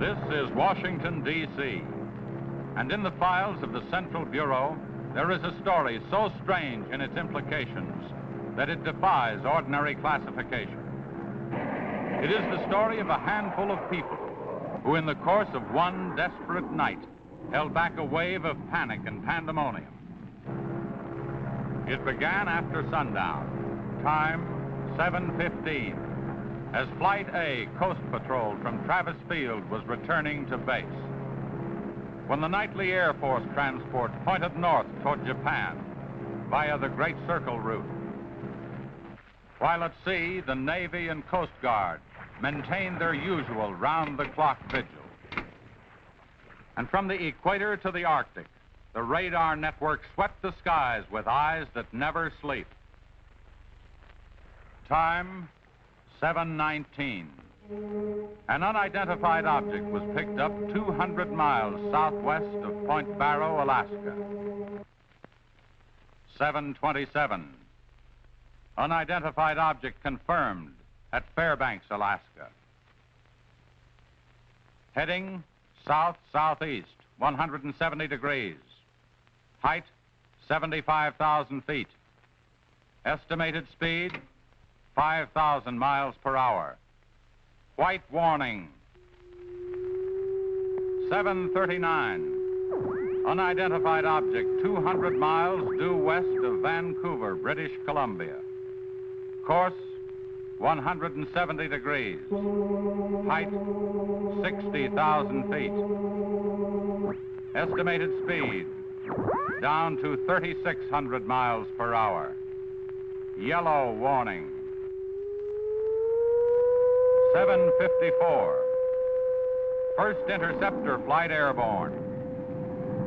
This is Washington, D.C., and in the files of the Central Bureau, there is a story so strange in its implications that it defies ordinary classification. It is the story of a handful of people who, in the course of one desperate night, held back a wave of panic and pandemonium. It began after sundown, time 7:15, as Flight A Coast Patrol from Travis Field was returning to base, when the nightly Air Force transport pointed north toward Japan via the Great Circle route. While at sea, the Navy and Coast Guard maintained their usual round-the-clock vigil. And from the equator to the Arctic, the radar network swept the skies with eyes that never sleep. Time 7:19. An unidentified object was picked up 200 miles southwest of Point Barrow, Alaska. 7:27. Unidentified object confirmed at Fairbanks, Alaska. Heading south-southeast, 170 degrees. Height, 75,000 feet. Estimated speed, 5,000 miles per hour. White warning. 7:39. Unidentified object 200 miles due west of Vancouver, British Columbia. Course 170 degrees. Height 60,000 feet. Estimated speed down to 3,600 miles per hour. Yellow warning. 7:54. First interceptor flight airborne.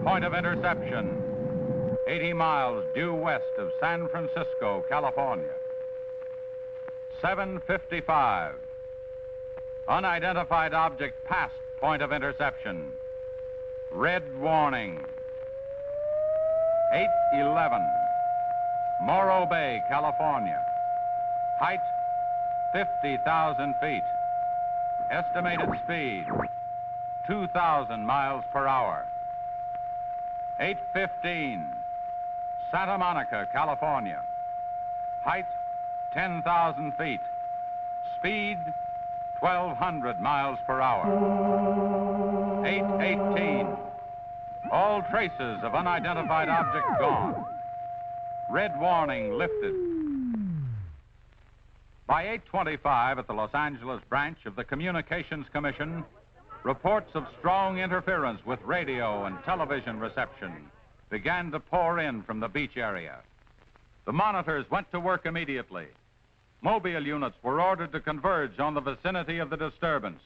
Point of interception 80 miles due west of San Francisco, California. 7:55. Unidentified object past point of interception. Red warning. 8:11. Morro Bay, California. Height 50,000 feet. Estimated speed 2,000 miles per hour. 8:15. Santa Monica, California. Height 10,000 feet. Speed 1,200 miles per hour. 8:18. All traces of unidentified object gone. Red warning lifted. By 8:25 at the Los Angeles branch of the Communications Commission, reports of strong interference with radio and television reception began to pour in from the beach area. The monitors went to work immediately. Mobile units were ordered to converge on the vicinity of the disturbance.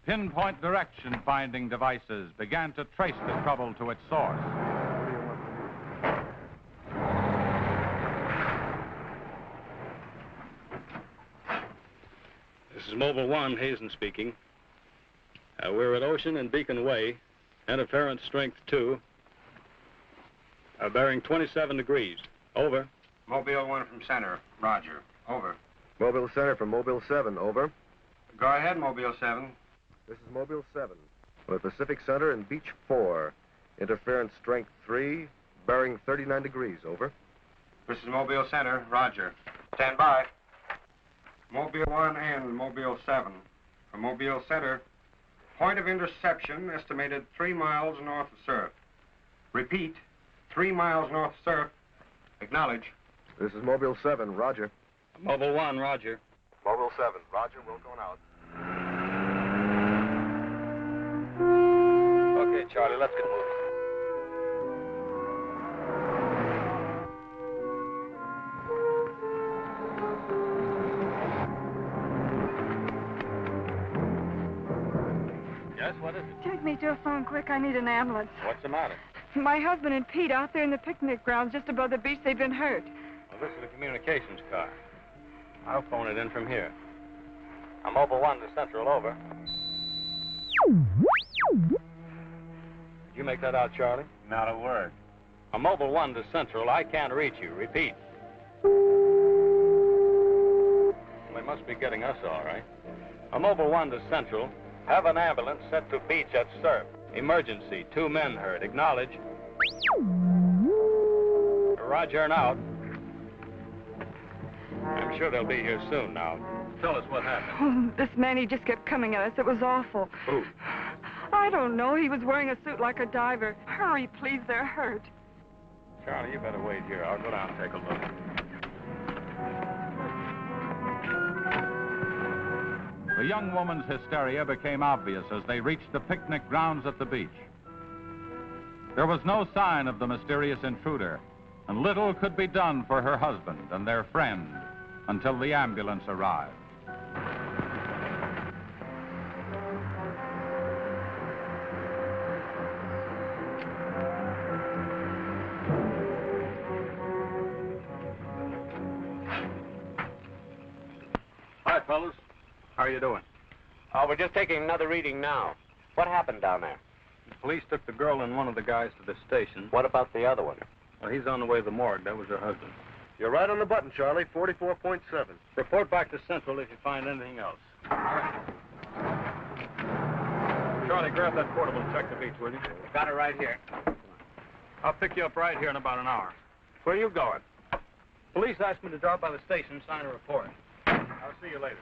Pinpoint direction-finding devices began to trace the trouble to its source. This is Mobile 1, Hazen speaking. We're at Ocean and Beacon Way, interference strength 2, bearing 27 degrees. Over. Mobile 1 from center, roger. Over. Mobile Center from Mobile 7, over. Go ahead, Mobile 7. This is Mobile 7, with Pacific Center and Beach 4. Interference strength 3, bearing 39 degrees, over. This is Mobile Center, roger. Stand by. Mobile 1 and Mobile 7. From Mobile Center, point of interception estimated 3 miles north of surf. Repeat, 3 miles north of surf. Acknowledge. This is Mobile 7, roger. Mobile 1, roger. Mobile 7, roger, we're going out. Okay, Charlie, let's get moving. Yes, what is it? Take me to a phone quick. I need an ambulance. What's the matter? My husband and Pete out there in the picnic grounds just above the beach. They've been hurt. Well, this is the communications car. I'll phone it in from here. I'm Mobile 1 to Central, over. Did you make that out, Charlie? Not a word. I'm Mobile 1 to Central. I can't reach you. Repeat. They must be getting us all right. I'm Mobile 1 to Central. Have an ambulance sent to beach at surf. Emergency. 2 men hurt. Acknowledge. Roger and out. I'm sure they'll be here soon now. Tell us what happened. Oh, this man, he just kept coming at us. It was awful. Who? I don't know. He was wearing a suit like a diver. Hurry, please. They're hurt. Charlie, you better wait here. I'll go down and take a look. The young woman's hysteria became obvious as they reached the picnic grounds at the beach. There was no sign of the mysterious intruder, and little could be done for her husband and their friend until the ambulance arrived. Hi, fellas. How are you doing? We're just taking another reading now. What happened down there? The police took the girl and one of the guys to the station. What about the other one? Well, he's on the way to the morgue. That was her husband. You're right on the button, Charlie. 44.7. Report back to Central if you find anything else. All right. Charlie, grab that portable and check the beach, will you? Got it right here. I'll pick you up right here in about an hour. Where are you going? Police asked me to drop by the station and sign a report. I'll see you later.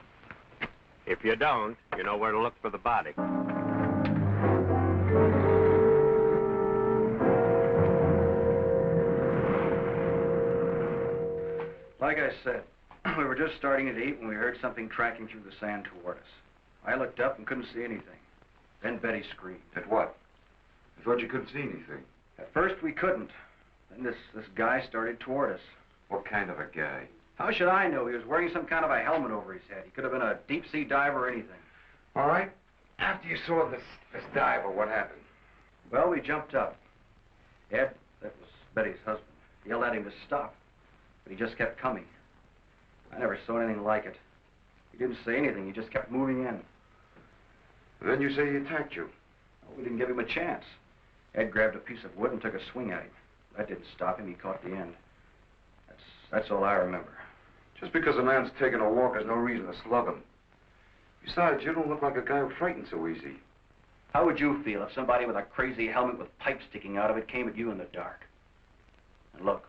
If you don't, you know where to look for the body. Like I said, we were just starting to eat when we heard something tracking through the sand toward us. I looked up and couldn't see anything. Then Betty screamed. At what? I thought you couldn't see anything. At first we couldn't. Then this guy started toward us. What kind of a guy? How should I know? He was wearing some kind of a helmet over his head. He could have been a deep-sea diver or anything. All right. After you saw this diver, what happened? Well, we jumped up. Ed, that was Betty's husband, yelled at him to stop, but he just kept coming. I never saw anything like it. He didn't say anything. He just kept moving in. Then you say he attacked you. Well, we didn't give him a chance. Ed grabbed a piece of wood and took a swing at him. That didn't stop him. He caught the end. That's all I remember. Just because a man's taking a walk is no reason to slug him. Besides, you don't look like a guy who frightens so easy. How would you feel if somebody with a crazy helmet with pipes sticking out of it came at you in the dark? And look,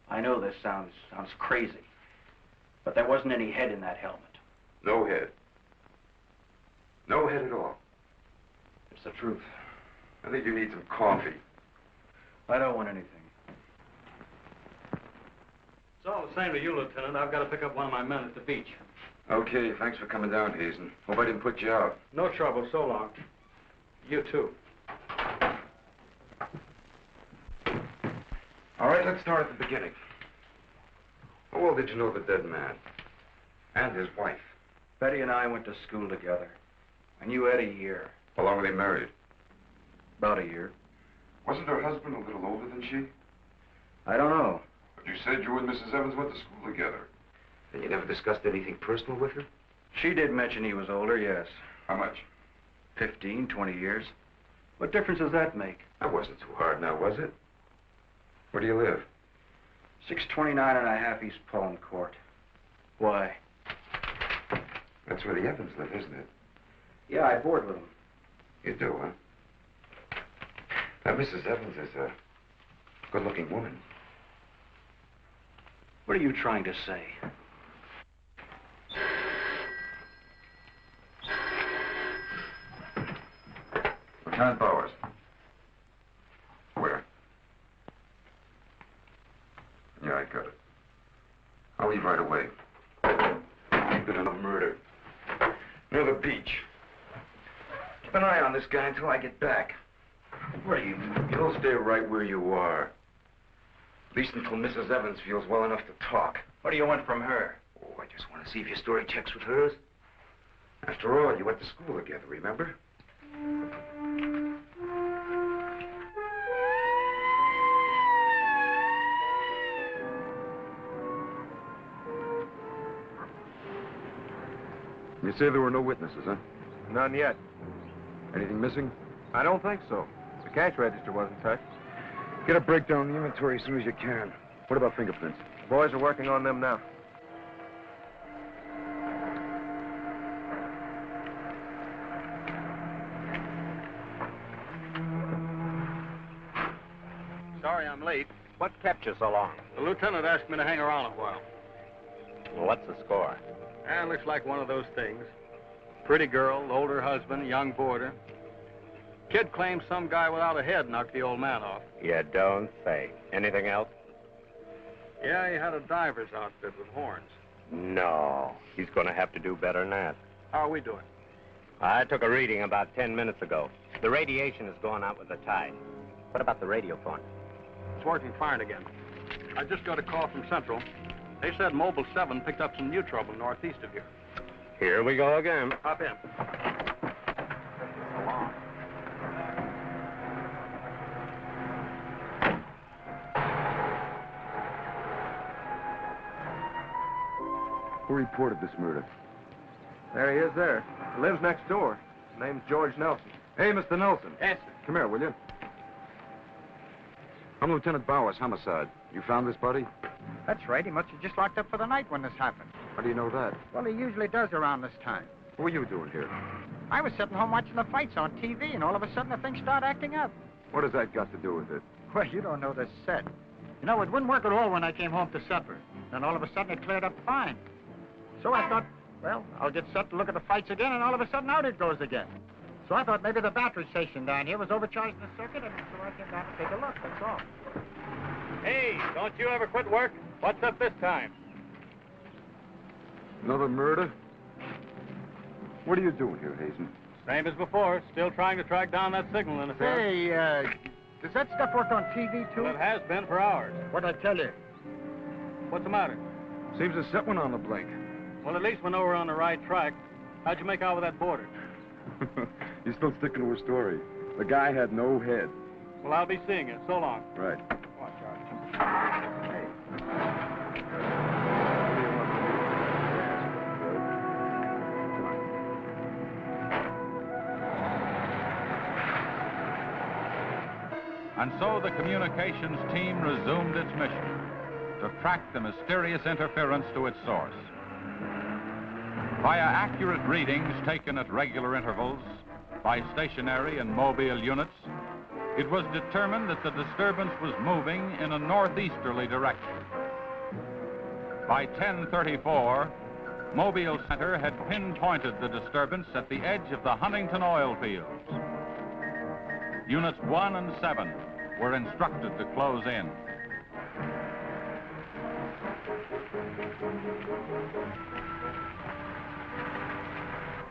I know this sounds crazy, but there wasn't any head in that helmet. No head. No head at all. It's the truth. I think you need some coffee. I don't want anything. It's all the same to you, Lieutenant. I've got to pick up one of my men at the beach. Okay, thanks for coming down, Hazen. Hope I didn't put you out. No trouble. So long. You too. All right, let's start at the beginning. How well did you know the dead man? And his wife? Betty and I went to school together. I knew Ed a year. How long were they married? About a year. Wasn't her husband a little older than she? I don't know. But you said you and Mrs. Evans went to school together. And you never discussed anything personal with her? She did mention he was older, yes. How much? 15, 20 years. What difference does that make? That wasn't too hard now, was it? Where do you live? 629 and a half East Palm Court. Why? That's where the Evans live, isn't it? Yeah, I board with them. You do, huh? Now, Mrs. Evans is a good-looking woman. What are you trying to say? Lieutenant Bowers. Where? Yeah, I got it. I'll leave right away. Been in a murder. Near the beach. Keep an eye on this guy until I get back. What do you mean? You'll stay right where you are. At least until Mrs. Evans feels well enough to talk. What do you want from her? Oh, I just want to see if your story checks with hers. After all, you went to school together, remember? You say there were no witnesses, huh? None yet. Anything missing? I don't think so. The cash register wasn't touched. Get a breakdown of the inventory as soon as you can. What about fingerprints? The boys are working on them now. What kept you so long? The lieutenant asked me to hang around a while. Well, what's the score? Looks like one of those things. Pretty girl, older husband, young boarder. Kid claims some guy without a head knocked the old man off. You don't say. Anything else? Yeah, he had a diver's outfit with horns. No. He's going to have to do better than that. How are we doing? I took a reading about 10 minutes ago. The radiation is going out with the tide. What about the radio phone? It's working fine again. I just got a call from Central. They said Mobile 7 picked up some new trouble northeast of here. Here we go again. Hop in. So long. Who reported this murder? There he is there. He lives next door. His name's George Nelson. Hey, Mr. Nelson. Yes, sir. Come here, will you? I'm Lieutenant Bowers, homicide. You found this body? That's right. He must have just locked up for the night when this happened. How do you know that? Well, he usually does around this time. What were you doing here? I was sitting home watching the fights on TV, and all of a sudden the thing started acting up. What has that got to do with it? Well, you don't know the set. You know, it wouldn't work at all when I came home to supper. Then all of a sudden it cleared up fine. So I thought, well, I'll get set to look at the fights again, and all of a sudden out it goes again. So I thought maybe the battery station down here was overcharging the circuit, and so I came down to take a look, that's all. Hey, don't you ever quit work? What's up this time? Another murder? What are you doing here, Hazen? Same as before. Still trying to track down that signal interference. Hey, does that stuff work on TV, too? Well, it has been for hours. What'd I tell you? What's the matter? Seems to set one on the blink. Well, at least we know we're on the right track. How'd you make out with that boarder? You're still sticking to a story. The guy had no head. Well, I'll be seeing you. So long. Right. Watch out. And so the communications team resumed its mission to track the mysterious interference to its source. Via accurate readings taken at regular intervals by stationary and mobile units, it was determined that the disturbance was moving in a northeasterly direction. By 10:34, Mobile Center had pinpointed the disturbance at the edge of the Huntington oil fields. Units 1 and 7 were instructed to close in.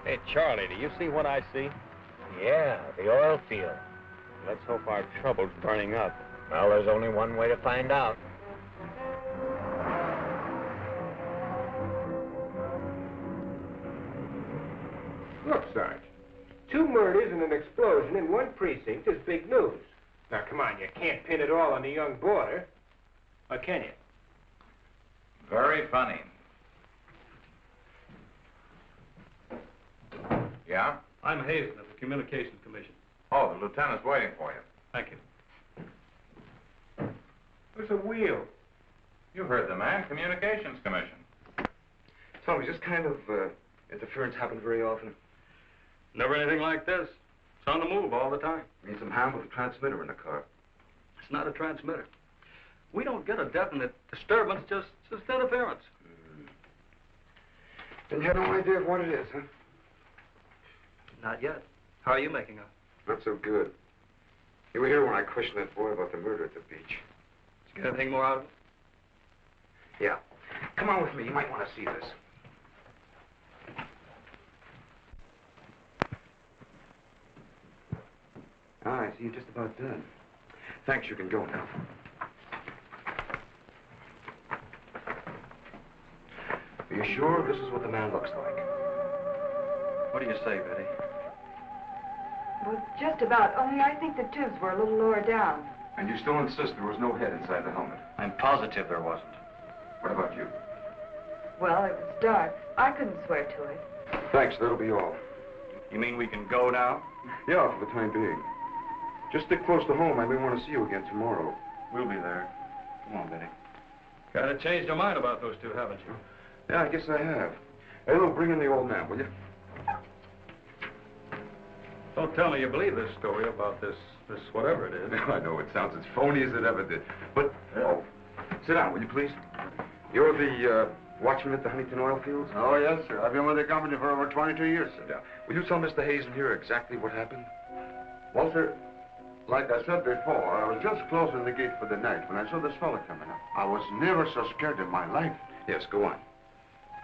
Hey, Charlie, do you see what I see? Yeah, the oil field. Let's hope our trouble's burning up. Well, there's only one way to find out. Look, Sarge, 2 murders and an explosion in one precinct is big news. Now, come on, you can't pin it all on the young boarder. Or can you? Very funny. Yeah? I'm Hazen of the Communications Commission. Oh, the lieutenant's waiting for you. Thank you. Where's the wheel? You heard the man, Communications Commission. Tell me, does this kind of interference happen very often? Never anything like this. It's on the move all the time. Need some hand with a transmitter in the car. It's not a transmitter. We don't get a definite disturbance, just interference. Then you have no idea of what it is, huh? Not yet. How are you making out? Not so good. You were here when I questioned that boy about the murder at the beach. Did you get anything more out of it? Yeah. Come on with me. You might want to see this. Ah, I see you're just about done. Thanks, you can go now. Are you sure this is what the man looks like? What do you say, Betty? Well, just about, only I think the tubes were a little lower down. And you still insist there was no head inside the helmet? I'm positive there wasn't. What about you? Well, it was dark. I couldn't swear to it. Thanks, that'll be all. You mean we can go now? Yeah, for the time being. Just stick close to home. I may want to see you again tomorrow. We'll be there. Come on, Betty. Kind of changed your mind about those two, haven't you? Yeah, I guess I have. Hey, Lou, bring in the old man, will you? Don't tell me you believe this story about this This whatever it is. I know it sounds as phony as it ever did. But, oh, sit down, will you please? You're the watchman at the Huntington oil fields? Oh, yes, sir. I've been with the company for over 22 years, sir. Yeah. Will you tell Mr. Hazen here exactly what happened? Well, sir, like I said before, I was just closing the gate for the night when I saw this fella coming up. I was never so scared in my life. Yes, go on.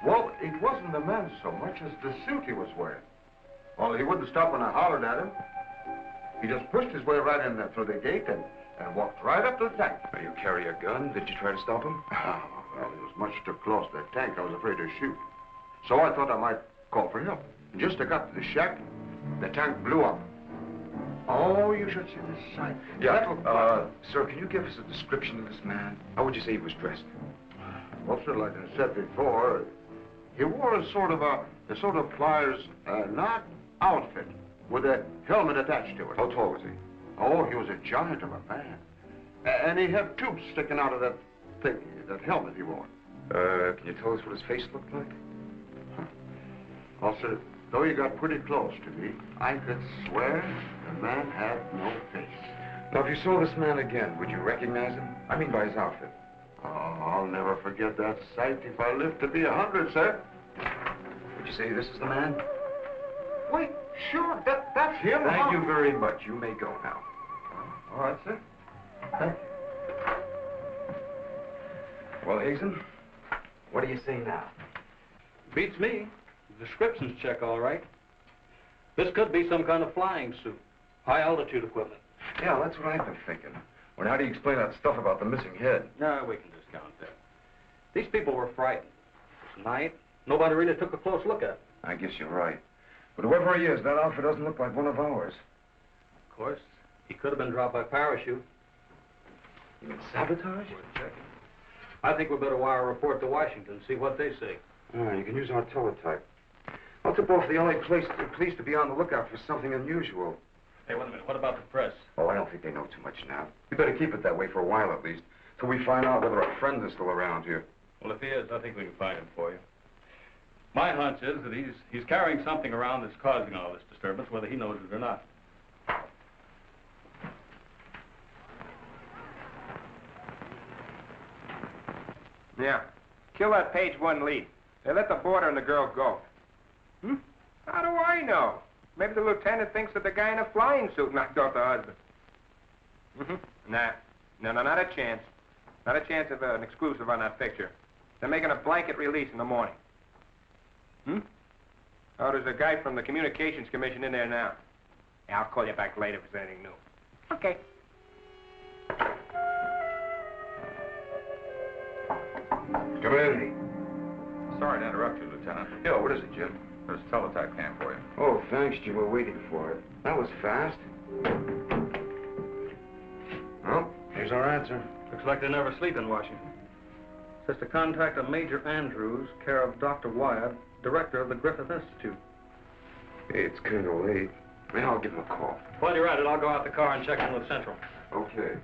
Well, it wasn't the man so much as the suit he was wearing. Well, he wouldn't stop when I hollered at him. He just pushed his way right in there through the gate and walked right up to the tank. Now, you carry a gun? Did you try to stop him? Oh, well, he was much too close to that tank. I was afraid to shoot. So I thought I might call for help. And just as I got to the shack, the tank blew up. Oh, you should see the sight. Yeah, sir, can you give us a description of this man? How would you say he was dressed? Well, sir, like I said before, he wore a sort of pliers, not outfit, with a helmet attached to it. How tall was he? Oh, he was a giant of a man. And he had tubes sticking out of that thing, that helmet he wore. Can you tell us what his face looked like? Huh. Well, sir, though he got pretty close to me, I could swear the man had no face. Now, if you saw this man again, would you recognize him? I mean by his outfit. Oh, I'll never forget that sight if I live to be 100, sir. Would you say this is the man? Wait, sure, that's him. Thank you very much. You may go now. All right, sir. Thank you. Well, Hazen, what do you say now? Beats me. The descriptions check all right. This could be some kind of flying suit. High-altitude equipment. Yeah, that's what I've been thinking. Well, how do you explain that stuff about the missing head? No, we can discount that. These people were frightened. It was night. Nobody really took a close look at it. I guess you're right. But whoever he is, that outfit doesn't look like one of ours. Of course, he could have been dropped by parachute. You mean sabotage? Worth checking. I think we better wire a report to Washington, see what they say. You can use our teletype. I'll tip off the LA police to be on the lookout for something unusual. Hey, wait a minute. What about the press? Oh, I don't think they know too much now. We better keep it that way for a while at least, till we find out whether our friend is still around here. Well, if he is, I think we can find him for you. My hunch is that he's carrying something around that's causing all this disturbance, whether he knows it or not. Yeah. Kill that page one lead. They let the boarder and the girl go. Hmm? How do I know? Maybe the lieutenant thinks that the guy in a flying suit knocked off the husband. Mm-hmm. Nah. No, not a chance. Not a chance of an exclusive on that picture. They're making a blanket release in the morning. Hmm? Oh, there's a guy from the Communications Commission in there now. Yeah, I'll call you back later if there's anything new. Okay. Come in. Sorry to interrupt you, Lieutenant. Yeah, what is it, Jim? There's a teletype cam for you. Oh, thanks, Jim. We're waiting for it. That was fast. Well, here's our answer. Looks like they never sleep in Washington. Says to contact a Major Andrews, care of Dr. Wyatt, director of the Griffith Institute. Hey, it's kind of late. Maybe I'll give him a call. While you're at it, I'll go out the car and check in with Central. Okay.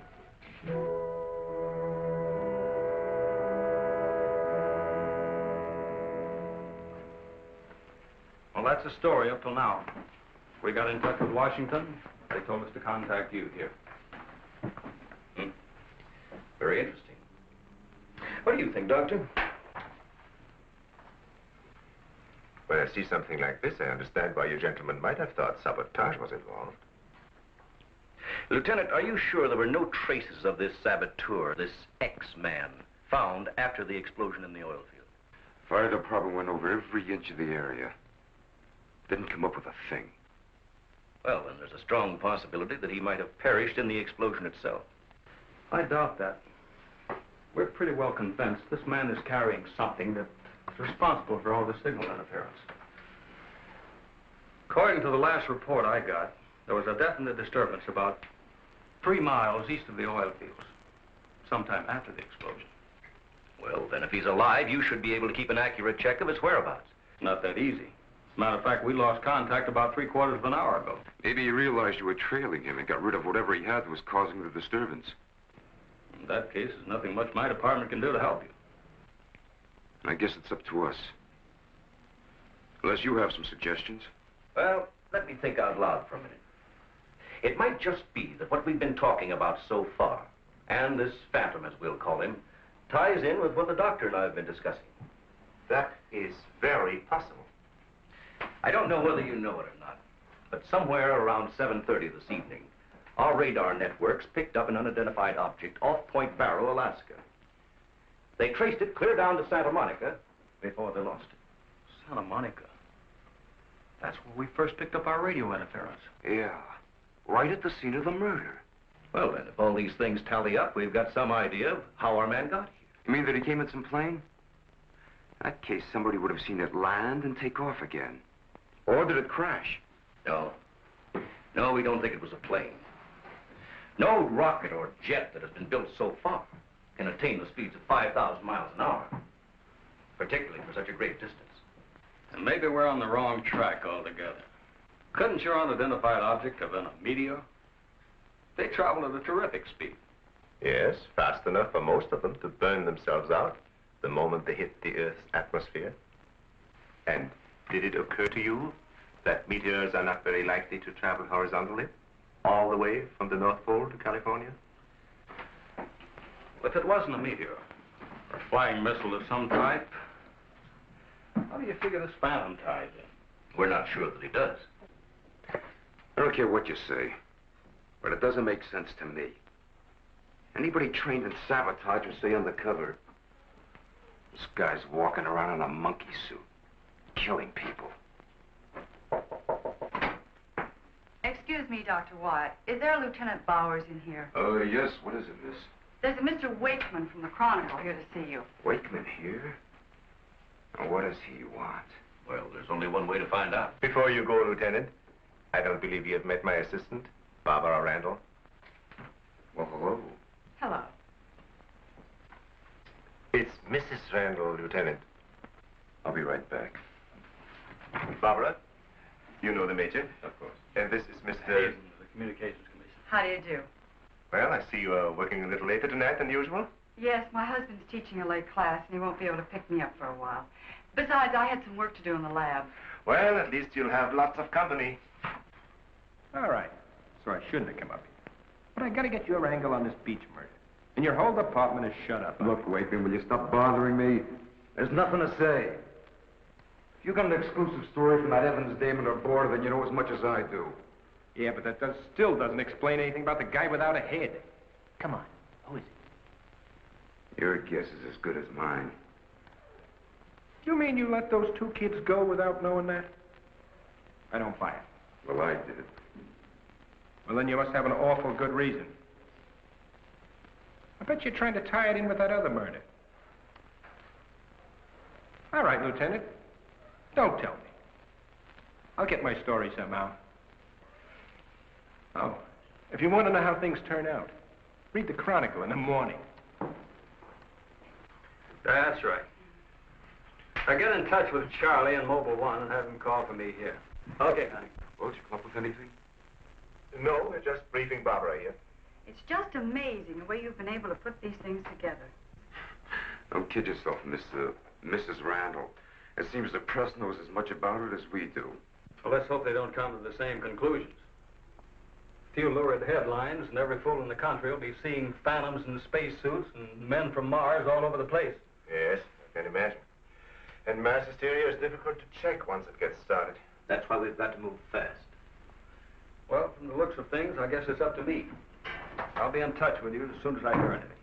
Well, that's the story up till now. We got in touch with Washington. They told us to contact you here. Very interesting. What do you think, Doctor? When I see something like this, I understand why you gentlemen might have thought sabotage was involved. Lieutenant, are you sure there were no traces of this saboteur, this X-man, found after the explosion in the oil field? Fire department went over every inch of the area. Didn't come up with a thing. Well, then there's a strong possibility that he might have perished in the explosion itself. I doubt that. We're pretty well convinced this man is carrying something that's responsible for all the signal interference. According to the last report I got, there was a definite disturbance about 3 miles east of the oil fields, sometime after the explosion. Well, then if he's alive, you should be able to keep an accurate check of his whereabouts. Not that easy. As a matter of fact, we lost contact about 3/4 of an hour ago. Maybe you realized you were trailing him and got rid of whatever he had that was causing the disturbance. In that case, there's nothing much my department can do to help you. I guess it's up to us. Unless you have some suggestions. Well, let me think out loud for a minute. It might just be that what we've been talking about so far, and this phantom, as we'll call him, ties in with what the doctor and I have been discussing. That is very possible. I don't know whether you know it or not, but somewhere around 7:30 this evening, our radar networks picked up an unidentified object off Point Barrow, Alaska. They traced it clear down to Santa Monica before they lost it. Santa Monica? That's where we first picked up our radio interference. Yeah, right at the scene of the murder. Well, then, if all these things tally up, we've got some idea of how our man got here. You mean that he came in some plane? In that case, somebody would have seen it land and take off again. Or did it crash? No. No, we don't think it was a plane. No rocket or jet that has been built so far can attain the speeds of 5,000 miles an hour, particularly for such a great distance. And maybe we're on the wrong track altogether. Couldn't your unidentified object have been a meteor? They travel at a terrific speed. Yes, fast enough for most of them to burn themselves out the moment they hit the Earth's atmosphere. And did it occur to you that meteors are not very likely to travel horizontally, all the way from the North Pole to California? If it wasn't a meteor, or a flying missile of some type, how do you figure this phantom ties in? We're not sure that he does. I don't care what you say, but it doesn't make sense to me. Anybody trained in sabotage would stay undercover. This guy's walking around in a monkey suit, killing people. Excuse me, Dr. Wyatt. Is there a Lieutenant Bowers in here? Oh, yes. What is it, miss? There's a Mr. Wakeman from the Chronicle here to see you. Wakeman here? Now, what does he want? Well, there's only one way to find out. Before you go, Lieutenant, I don't believe you have met my assistant, Barbara Randall. Well, hello. Hello. It's Mrs. Randall, Lieutenant. I'll be right back. Barbara, you know the Major? Of course. And this is Mr. Hayden, the Communications Commission. How do you do? Well, I see you are working a little later tonight than usual. Yes, my husband's teaching a late class, and he won't be able to pick me up for a while. Besides, I had some work to do in the lab. Well, at least you'll have lots of company. All right. So I shouldn't have come up here. But I gotta get your angle on this Beach murder. And your whole department is shut up. Look, Wakeman, will you stop bothering me? There's nothing to say. If you got an exclusive story from that Evans, Damon, or Border, then you know as much as I do. Yeah, but that still doesn't explain anything about the guy without a head. Come on. Who is it? Your guess is as good as mine. You mean you let those two kids go without knowing that? I don't buy it. Well, I did. Well, then you must have an awful good reason. I bet you're trying to tie it in with that other murder. All right, Lieutenant. Don't tell me. I'll get my story somehow. Oh, if you want to know how things turn out, read the Chronicle in the morning. That's right. Now get in touch with Charlie in Mobile 1 and have him call for me here. Okay, honey. Well, did you come up with anything? No, we're just briefing Barbara here. It's just amazing the way you've been able to put these things together. Don't kid yourself, Mrs. Randall. It seems the press knows as much about it as we do. Well, let's hope they don't come to the same conclusions. A few lurid headlines, and every fool in the country will be seeing phantoms in spacesuits and men from Mars all over the place. Yes, I can imagine. And mass hysteria is difficult to check once it gets started. That's why we've got to move fast. Well, from the looks of things, I guess it's up to me. I'll be in touch with you as soon as I hear anything.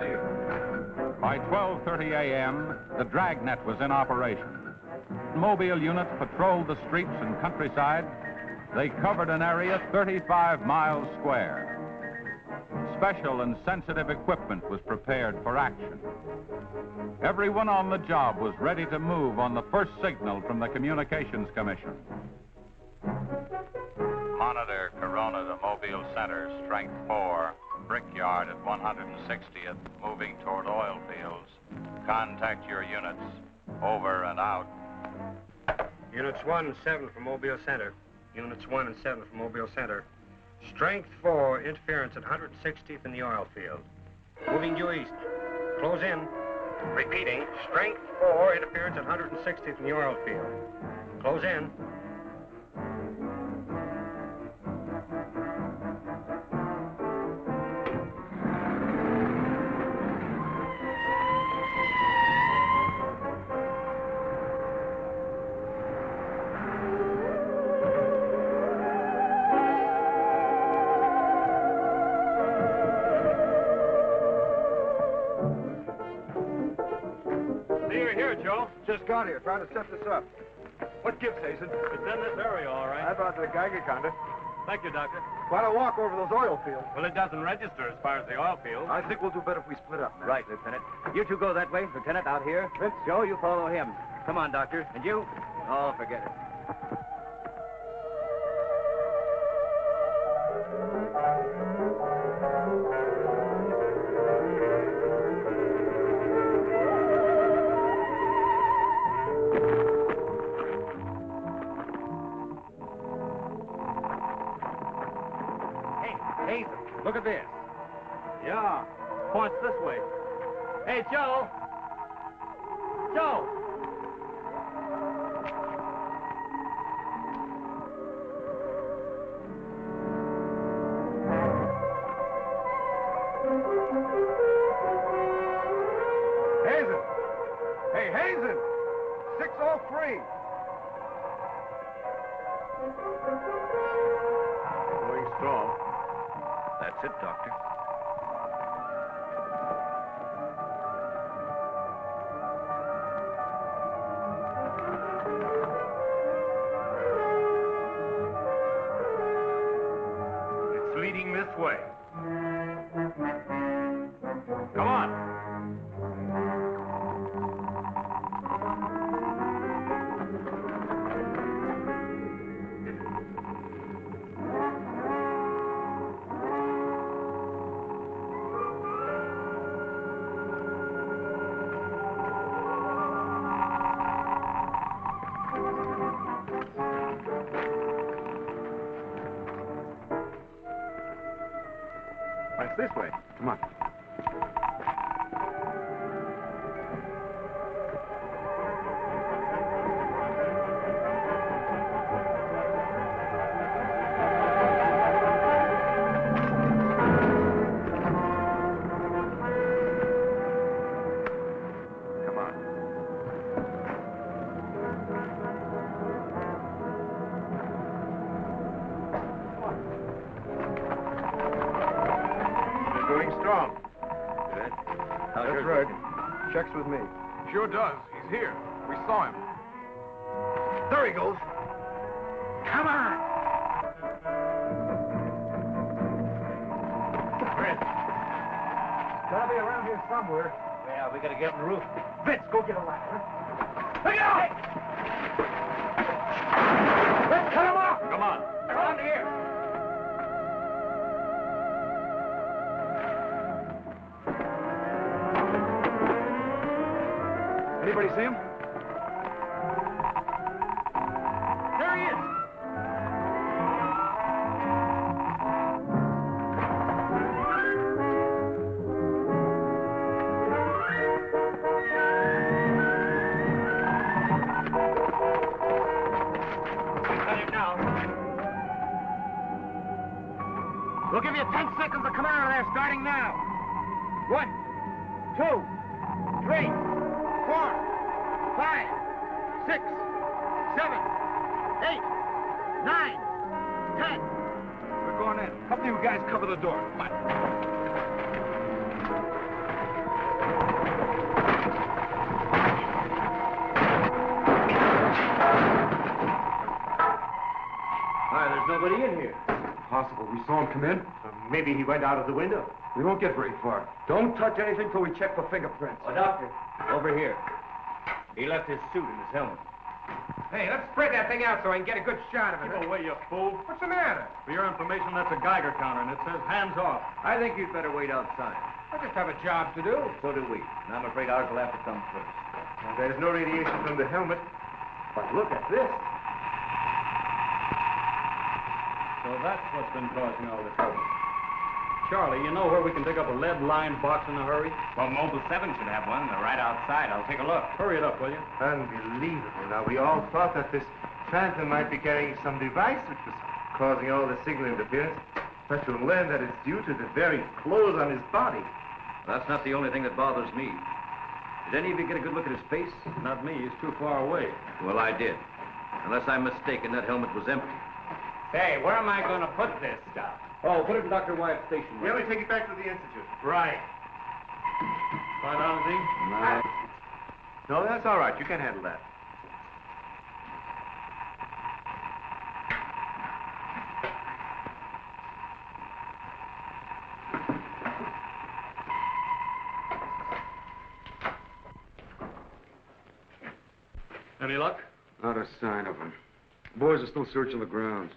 See you. By 12:30 a.m., the dragnet was in operation. Mobile units patrolled the streets and countryside. They covered an area 35 miles square. Special and sensitive equipment was prepared for action. Everyone on the job was ready to move on the first signal from the Communications Commission. Monitor Corona to Mobile Center, strength 4, Brickyard at 160th, moving toward oil fields. Contact your units. Over and out. Units 1 and 7 from Mobile Center. Units 1 and 7 from Mobile Center. Strength 4, interference at 160th in the oil field. Moving due east. Close in. Repeating, strength 4, interference at 160th in the oil field. Close in. you here, Joe? Just got here, trying to set this up. What gives, Hazen? It's in this area, all right. I brought the Geiger counter. Thank you, Doctor. Quite a walk over those oil fields. Well, it doesn't register as far as the oil field. I think we'll do better if we split up, man. Right, Lieutenant. You two go that way. Lieutenant, out here. Joe, you follow him. Come on, Doctor. And you? Oh, forget it. Hey, look at this. Yeah, points this way. Hey, Joe! Joe! Hazen! Hey, Hazen! 603! Going strong. That's it, Doctor. It's leading this way. Come on. It's this way. Come on. Come on. Going strong. Good. That's right. Checks with me. Sure does. He's here. We saw him. There he goes. Come on! Fred. Gotta be around here somewhere. Yeah, we gotta get on the roof. Vince, go get a ladder. Look out! Let's cut him off! Come on. Around here. Anybody see him? There he is! Got him now. We'll give you 10 seconds to come out of there, starting now. 1, 2, 3, 4, 5, 6, 7, 8, 9, 10. We're going in. Help you guys cover the door. Come on. Why, there's nobody in here. Possible. We saw him come in. Maybe he went out of the window. We won't get very far. Don't touch anything till we check for fingerprints. Oh, Doctor, over here. He left his suit and his helmet. Hey, let's spread that thing out so I can get a good shot of it. Keep away, you fool. What's the matter? For your information, that's a Geiger counter, and it says hands off. I think you'd better wait outside. I just have a job to do. So do we. And I'm afraid ours will have to come first. Well, there's no radiation from the helmet. But look at this. So that's what's been causing all this trouble. Charlie, you know where we can pick up a lead-lined box in a hurry? Well, Mobile 7 should have one. They're right outside. I'll take a look. Hurry it up, will you? Unbelievable. Now, we all thought that this phantom might be carrying some device which was causing all the signal interference. But to learn that it's due to the very clothes on his body. That's not the only thing that bothers me. Did any of you get a good look at his face? Not me. He's too far away. Well, I did. Unless I'm mistaken, that helmet was empty. Say, where am I going to put this stuff? Oh, put it in Dr. Wyatt's station. Yeah, we take it back to the Institute. Right. Find out anything? No. No, that's all right. You can handle that. Any luck? Not a sign of him. Boys are still searching the grounds.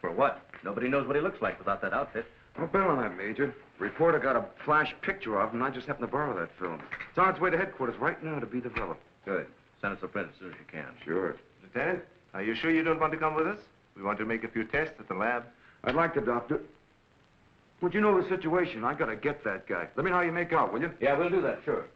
For what? Nobody knows what he looks like without that outfit. I'll bet on that, Major. Reporter got a flash picture of him, and I just happened to borrow that film. It's on its way to headquarters right now to be developed. Good. Send us a print as soon as you can. Sure. Lieutenant, are you sure you don't want to come with us? We want to make a few tests at the lab. I'd like to, Doctor. But you know the situation. I gotta get that guy. Let me know how you make out, will you? Yeah, we'll do that, sure.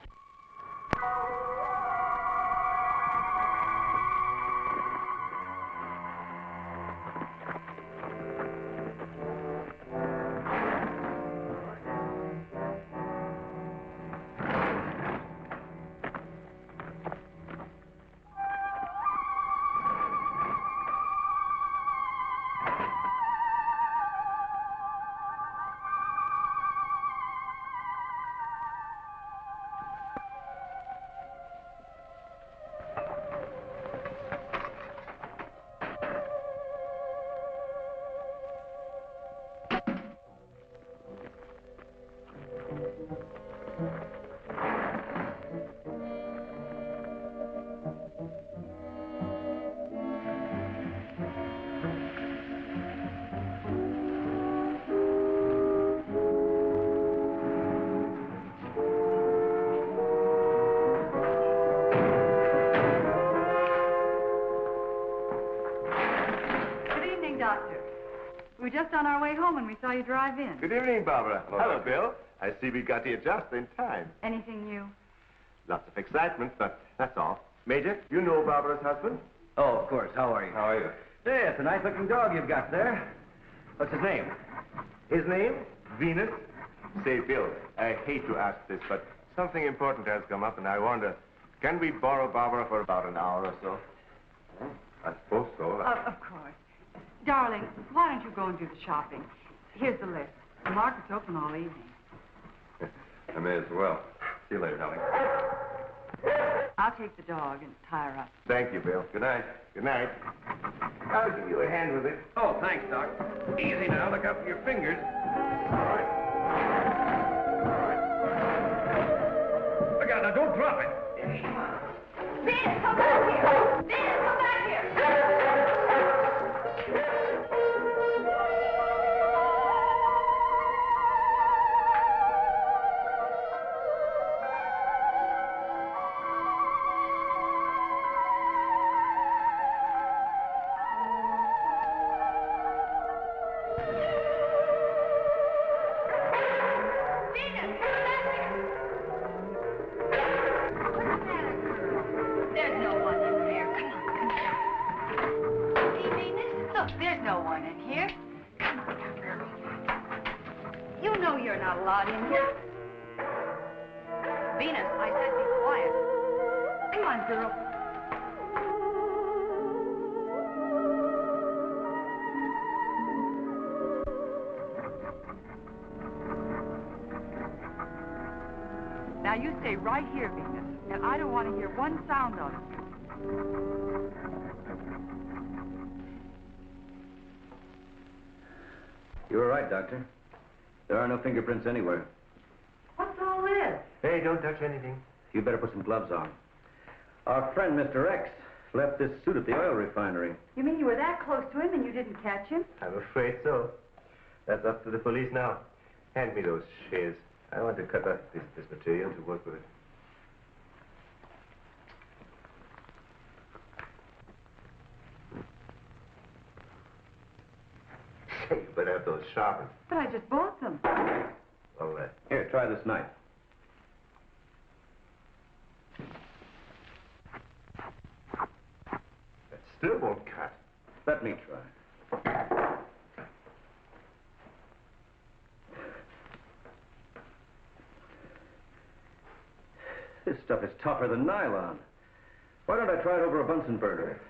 Doctor. We were just on our way home when we saw you drive in. Good evening, Barbara. Hello, Bill. I see we got here just in time. Anything new? Lots of excitement, but that's all. Major, you know Barbara's husband? Oh, of course. How are you? How are you? Hey, it's a nice-looking dog you've got there. What's his name? His name? Venus. Say, Bill, I hate to ask this, but something important has come up, and I wonder, can we borrow Barbara for about an hour or so? I suppose so. Of course. Darling, why don't you go and do the shopping? Here's the list. The market's open all evening. I may as well. See you later, darling. I'll take the dog and tie her up. Thank you, Bill. Good night. Good night. I'll give you a hand with it. Oh, thanks, Doc. Easy now. Look out for your fingers. All right. Look out now. Don't drop it. Venus, come back here! Venus, come back here! Now, you stay right here, Venus, and I don't want to hear one sound of it. You were right, Doctor. There are no fingerprints anywhere. What's all this? Hey, don't touch anything. You better put some gloves on. Our friend, Mr. X, left this suit at the oil refinery. You mean you were that close to him and you didn't catch him? I'm afraid so. That's up to the police now. Hand me those shears. I want to cut up this material to work with it. Say, you better have those sharpened. But I just bought them. All right. Here, try this knife. That still won't cut. Let me try. This stuff is tougher than nylon. Why don't I try it over a Bunsen burner?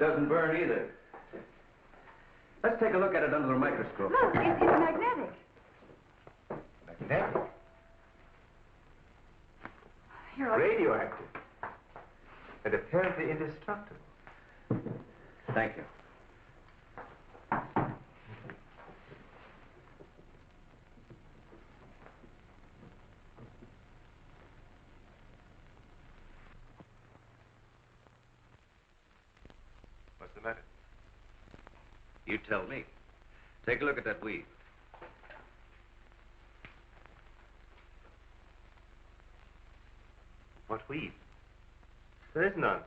doesn't burn either. Let's take a look at it under the microscope. Look, it's magnetic. Magnetic? Here, Radioactive. And apparently indestructible. Thank you. What's the matter? You tell me. Take a look at that weave. What weave? There is none.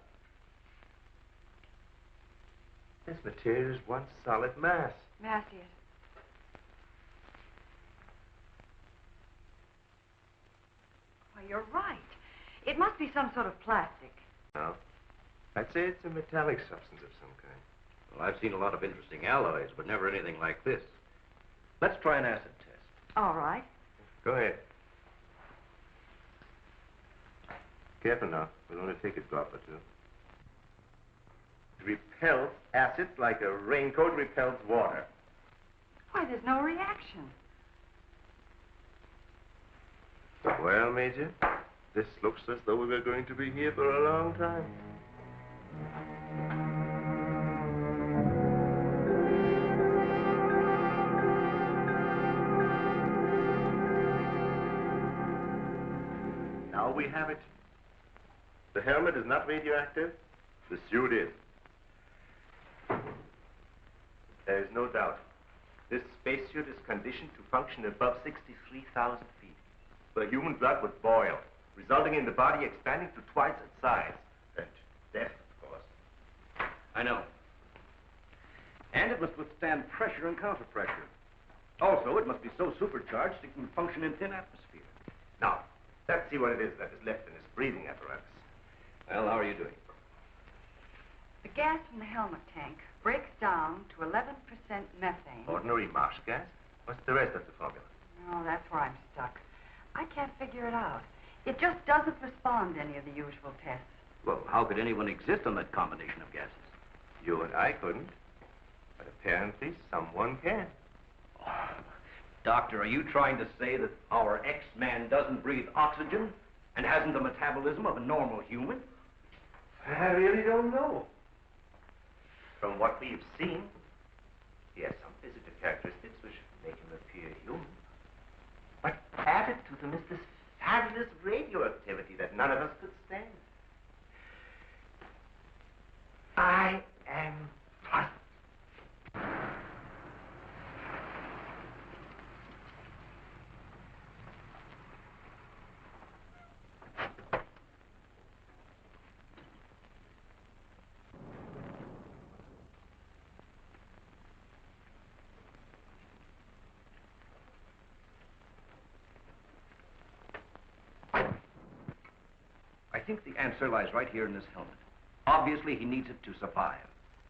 This material is one solid mass. May I see it? Why, you're right. It must be some sort of plastic. No. I'd say it's a metallic substance of some kind. Well, I've seen a lot of interesting alloys, but never anything like this. Let's try an acid test. All right. Go ahead. Careful now. We'll only take a drop or two. It repels acid like a raincoat repels water. Why, there's no reaction. Well, Major, this looks as though we were going to be here for a long time. Now we have it. The helmet is not radioactive. The suit is. There is no doubt. This spacesuit is conditioned to function above 63,000 feet, where human blood would boil, resulting in the body expanding to twice its size. And death, of course. I know. And it must withstand pressure and counterpressure. Also, it must be so supercharged it can function in thin atmosphere. Now, let's see what it is that is left in this breathing apparatus. Well, how are you doing? The gas from the helmet tank breaks down to 11% methane. Ordinary marsh gas? What's the rest of the formula? No, that's where I'm stuck. I can't figure it out. It just doesn't respond to any of the usual tests. Well, how could anyone exist on that combination of gases? You and I couldn't. But apparently someone can. Doctor, are you trying to say that our X-Man doesn't breathe oxygen and hasn't the metabolism of a normal human? I really don't know. From what we've seen, he has some physical characteristics which make him appear human. But added to them is this fabulous radioactivity that none of us could stand. I am puzzled. I think the answer lies right here in this helmet. Obviously, he needs it to survive.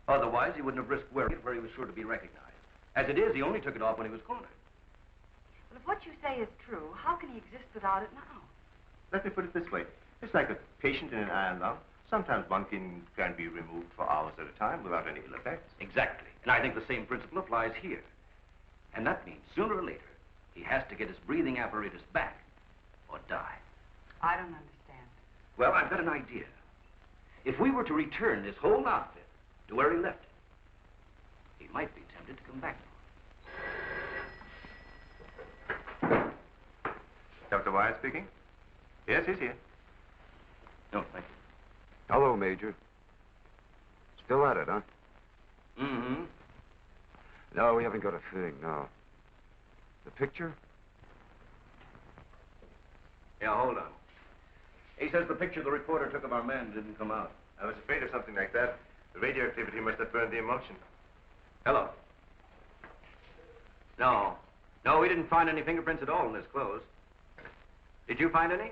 Otherwise, he wouldn't have risked wearing it where he was sure to be recognized. As it is, he only took it off when he was cornered. But if what you say is true, how can he exist without it now? Let me put it this way. It's like a patient in an iron lung. Sometimes one can be removed for hours at a time without any ill effects. Exactly. And I think the same principle applies here. And that means sooner or later, he has to get his breathing apparatus back or die. I don't understand. Well, I've got an idea. If we were to return this whole outfit to where he left it, he might be tempted to come back for it. Dr. Wyatt speaking? Yes, he's here. No, thank you. Hello, Major. Still at it, huh? Mm-hmm. No, we haven't got a thing, no. The picture? Yeah, hold on. He says the picture the reporter took of our man didn't come out. I was afraid of something like that. The radioactivity must have burned the emulsion. Hello. No. No, we didn't find any fingerprints at all in his clothes. Did you find any?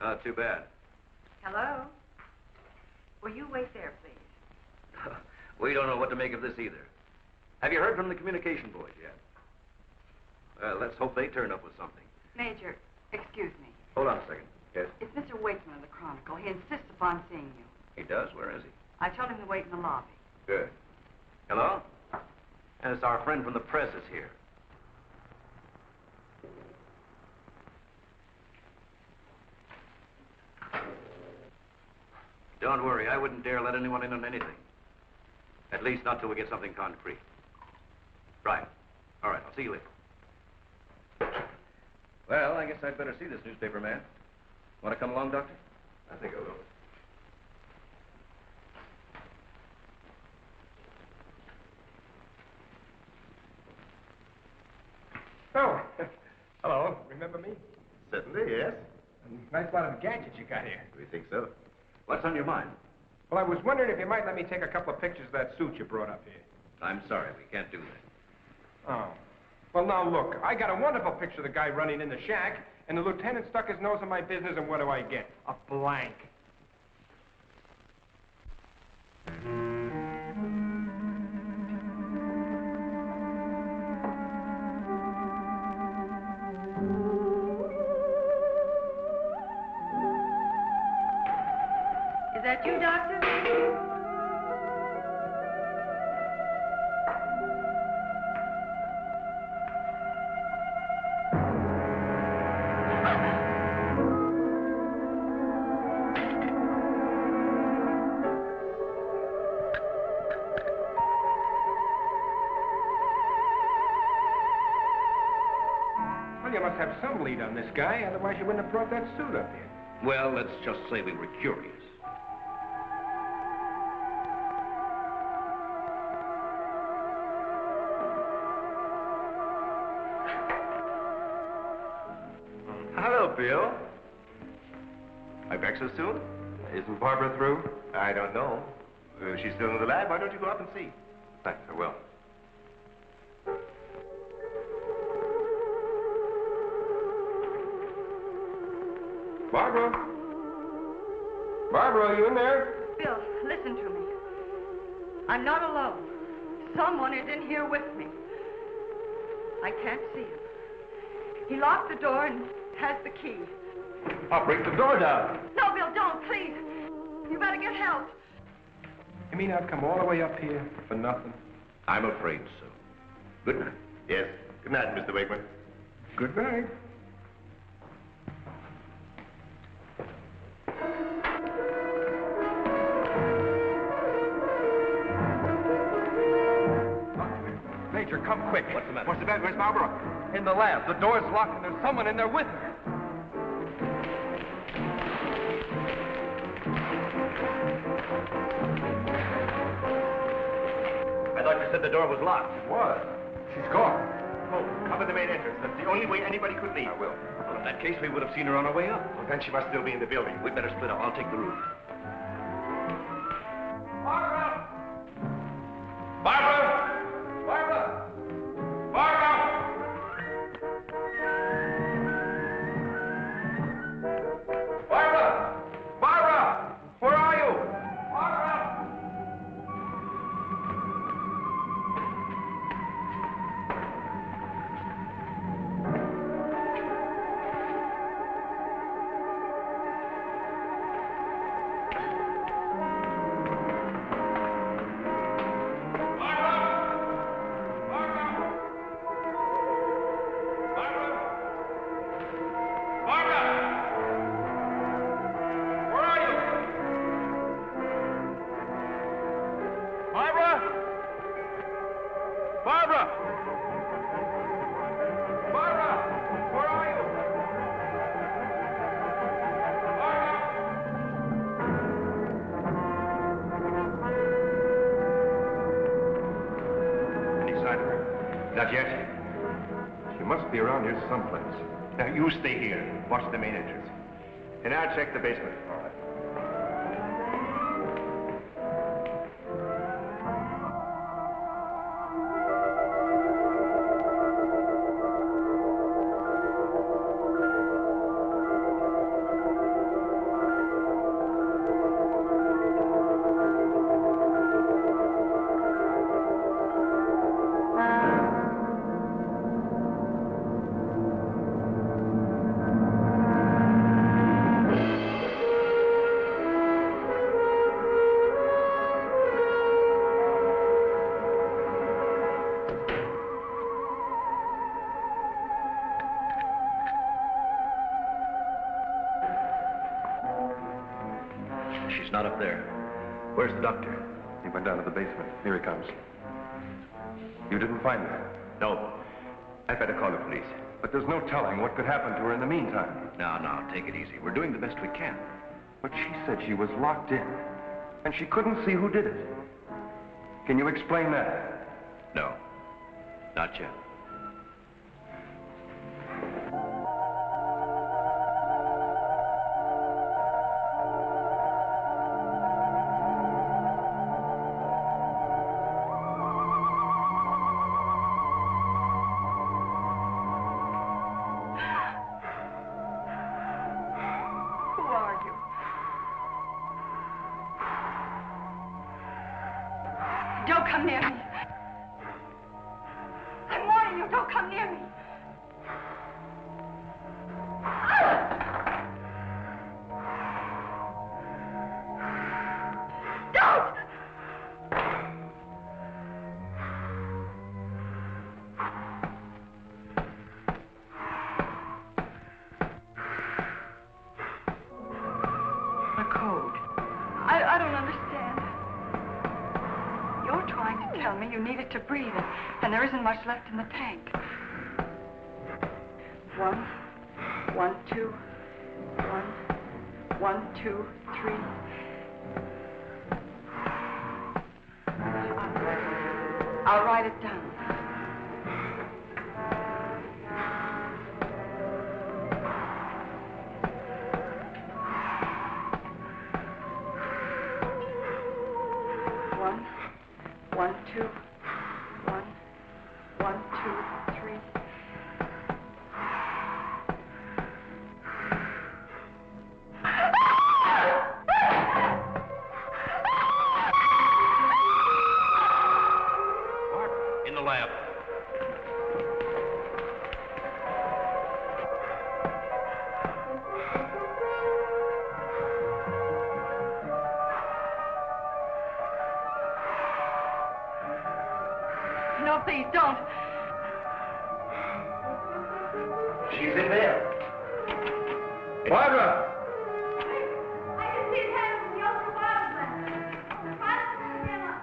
Oh, too bad. Hello? Will you wait there, please? We don't know what to make of this either. Have you heard from the communication boys yet? Well, let's hope they turn up with something. Major, excuse me. Hold on a second. Yes? It's Mr. Wakeman of the Chronicle. He insists upon seeing you. He does? Where is he? I told him to wait in the lobby. Good. Hello? And it's our friend from the press is here. Don't worry, I wouldn't dare let anyone in on anything. At least not till we get something concrete. Right. All right, I'll see you later. Well, I guess I'd better see this newspaper man. Want to come along, Doctor? I think I will. Oh, hello. Remember me? Certainly, yes. Nice lot of gadgets you got here. We think so. What's on your mind? Well, I was wondering if you might let me take a couple of pictures of that suit you brought up here. I'm sorry, we can't do that. Oh. Well, now, look, I got a wonderful picture of the guy running in the shack, and the lieutenant stuck his nose in my business, and what do I get? A blank. Is that you, Doctor? Well, you must have some lead on this guy, otherwise you wouldn't have brought that suit up here. Well, let's just say we were curious. Hello, Bill. I back so soon? Isn't Barbara through? I don't know. She's still in the lab. Why don't you go up and see? Thanks, I will. Barbara? Barbara, are you in there? Bill, listen to me. I'm not alone. Someone is in here with me. I can't see him. He locked the door and has the key. I'll break the door down. No, Bill, don't, please. You better get help. You mean I've come all the way up here for nothing? I'm afraid so. Good night. Yes. Good night, Mr. Wakeman. Good night. Major, come quick. What's the matter? What's the matter? Where's Barbara? In the lab. The door's locked and there's someone in there with her. I thought you said the door was locked. It was. She's gone. Oh, cover the main entrance. That's the only way anybody could leave. I will. Well, in that case, we would have seen her on our way up. Well, then she must still be in the building. We'd better split up. I'll take the roof. Barbara! Barbara! Barbara! Barbara! Barbara! Barbara! Where are you? Barbara! Not yet. She must be around here someplace. Now, you stay here. Watch the main entrance. And I'll check the basement. All right. She's not up there. Where's the doctor? He went down to the basement. Here he comes. You didn't find her? No. I'd better call the police. But there's no telling what could happen to her in the meantime. Now, take it easy. We're doing the best we can. But she said she was locked in, and she couldn't see who did it. Can you explain that? No. Not yet. Don't come near me. I'm warning you, don't come near me. Don't! The code. I don't understand. You're trying to tell me you need it to breathe, and there isn't much left in the tank. 1, 1, 2, 1, 1, 2, 3. I'll write it down. One, two, 1, 1, 2, 3. In the lab. No, please, don't. She's in there. Barbara! I can see his head from the ultraviolet lens.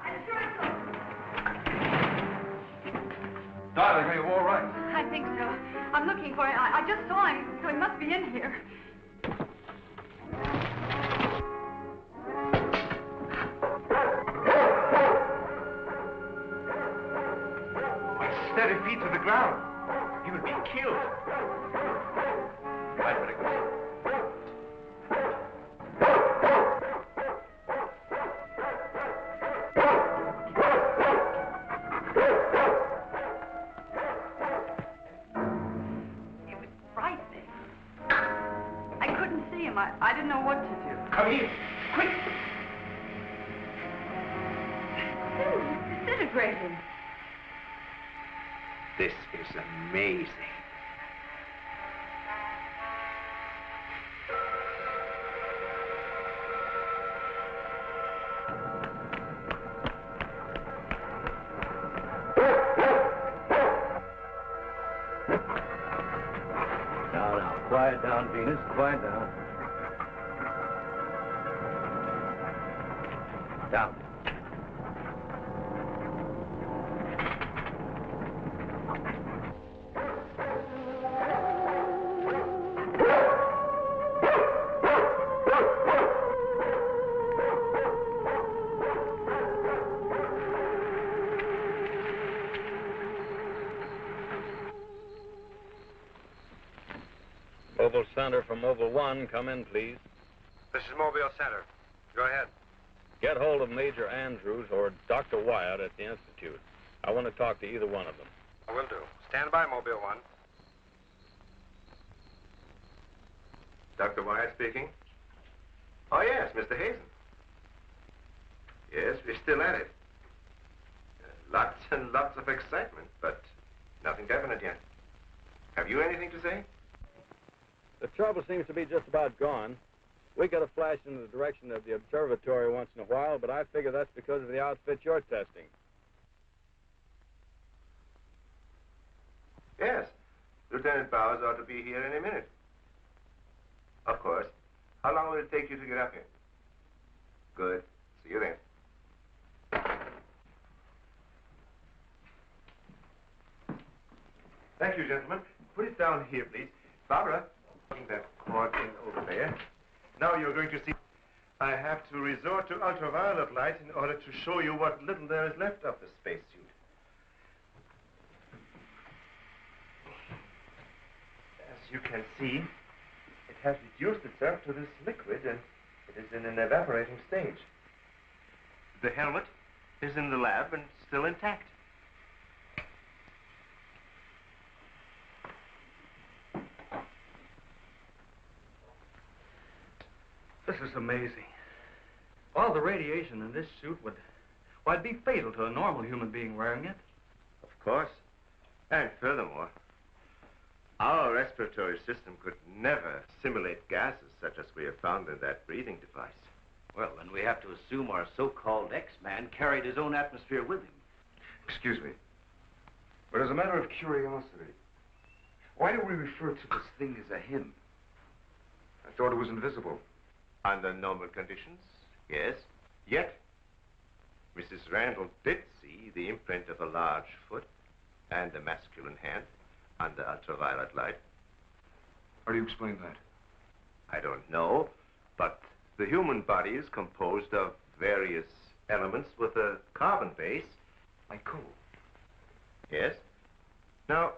I'm sure it's open. Darling, are you all right? I think so. I'm looking for him. I just saw him, so he must be in here. Steady feet to the ground. He would be killed. I'd better go. It was frightening. I couldn't see him. I didn't know what to do. Come here. Quick. He's disintegrating. This is amazing. Now, quiet down, Venus. Quiet down. Down. Mobile Center from Mobile 1, come in, please. This is Mobile Center. Go ahead. Get hold of Major Andrews or Dr. Wyatt at the Institute. I want to talk to either one of them. I will do. Stand by, Mobile 1. Dr. Wyatt speaking. Oh, yes, Mr. Hazen. Yes, we're still at it. Lots and lots of excitement, but nothing definite yet. Have you anything to say? The trouble seems to be just about gone. We get a flash in the direction of the observatory once in a while, but I figure that's because of the outfit you're testing. Yes. Lieutenant Bowers ought to be here any minute. Of course. How long will it take you to get up here? Good. See you then. Thank you, gentlemen. Put it down here, please. Barbara, bring that cord in over there. Now you're going to see... I have to resort to ultraviolet light in order to show you what little there is left of the spacesuit. As you can see, it has reduced itself to this liquid, and it is in an evaporating stage. The helmet is in the lab and still intact. This is amazing. All the radiation in this suit would, well, it'd be fatal to a normal human being wearing it. Of course. And furthermore, our respiratory system could never simulate gases such as we have found in that breathing device. Well, then we have to assume our so-called X-Man carried his own atmosphere with him. Excuse me, but as a matter of curiosity, why do we refer to this thing as a him? I thought it was invisible. Under normal conditions, yes. Yet, Mrs. Randall did see the imprint of a large foot and a masculine hand under ultraviolet light. How do you explain that? I don't know, but the human body is composed of various elements with a carbon base. Like coal? Yes. Now,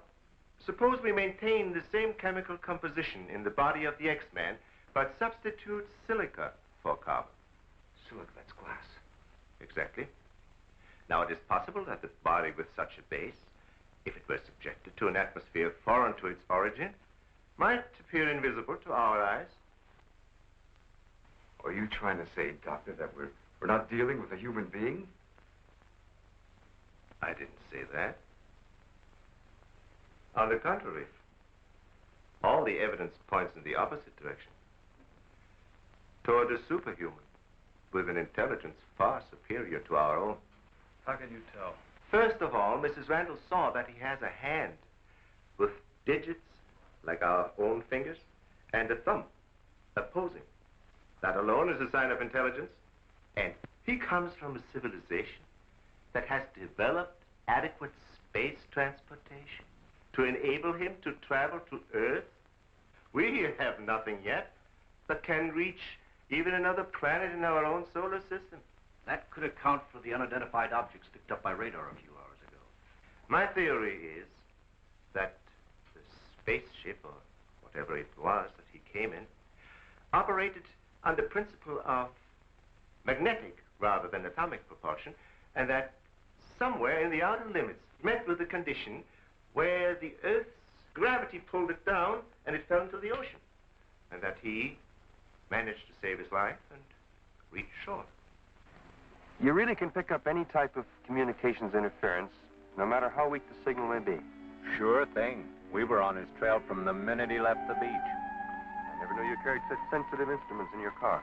suppose we maintain the same chemical composition in the body of the X-Man, but substitute silica for carbon. Silica, that's glass. Exactly. Now, it is possible that the body with such a base, if it were subjected to an atmosphere foreign to its origin, might appear invisible to our eyes. Are you trying to say, Doctor, that we're not dealing with a human being? I didn't say that. On the contrary, all the evidence points in the opposite direction. Toward a superhuman with an intelligence far superior to our own. How can you tell? First of all, Mrs. Randall saw that he has a hand with digits like our own fingers and a thumb opposing. That alone is a sign of intelligence. And he comes from a civilization that has developed adequate space transportation to enable him to travel to Earth. We have nothing yet that can reach even another planet in our own solar system. That could account for the unidentified objects picked up by radar a few hours ago. My theory is that the spaceship, or whatever it was that he came in, operated on the principle of magnetic rather than atomic propulsion, and that somewhere in the outer limits met with a condition where the Earth's gravity pulled it down and it fell into the ocean, and that he managed to save his life and reach shore. You really can pick up any type of communications interference, no matter how weak the signal may be. Sure thing. We were on his trail from the minute he left the beach. I never knew you carried such sensitive instruments in your car.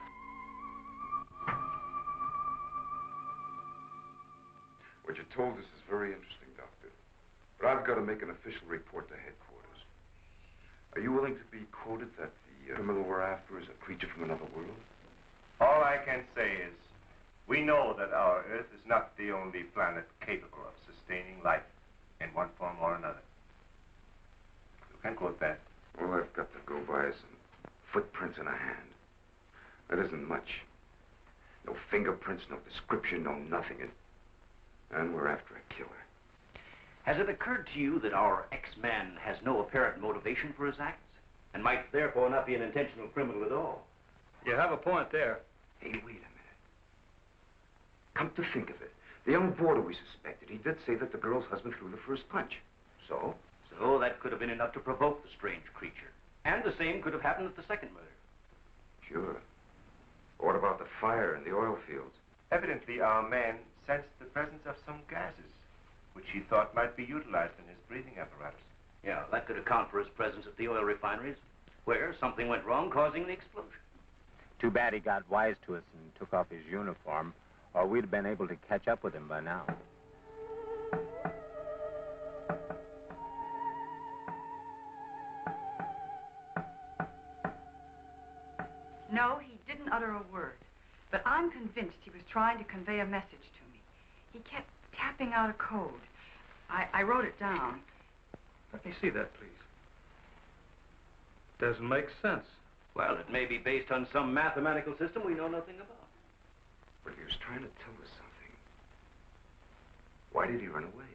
What you told us is very interesting, Doctor. But I've got to make an official report to headquarters. Are you willing to be quoted that the criminal we're after is a creature from another world? All I can say is, we know that our Earth is not the only planet capable of sustaining life in one form or another. You can quote that. Well, I've got to go by some footprints in a hand. That isn't much. No fingerprints, no description, no nothing. And we're after a killer. Has it occurred to you that our X-Man has no apparent motivation for his acts, and might therefore not be an intentional criminal at all? You have a point there. Hey, wait a minute. Come to think of it, the young boarder we suspected, he did say that the girl's husband threw the first punch. So? So that could have been enough to provoke the strange creature. And the same could have happened at the second murder. Sure. What about the fire in the oil fields? Evidently, our man sensed the presence of some gases, which he thought might be utilized in his breathing apparatus. Yeah, that could account for his presence at the oil refineries, where something went wrong, causing the explosion. Too bad he got wise to us and took off his uniform, or we'd have been able to catch up with him by now. No, he didn't utter a word. But I'm convinced he was trying to convey a message to me. He kept tapping out a code. I wrote it down. Let me see that, please. Doesn't make sense. Well, it may be based on some mathematical system we know nothing about. But he was trying to tell us something. Why did he run away?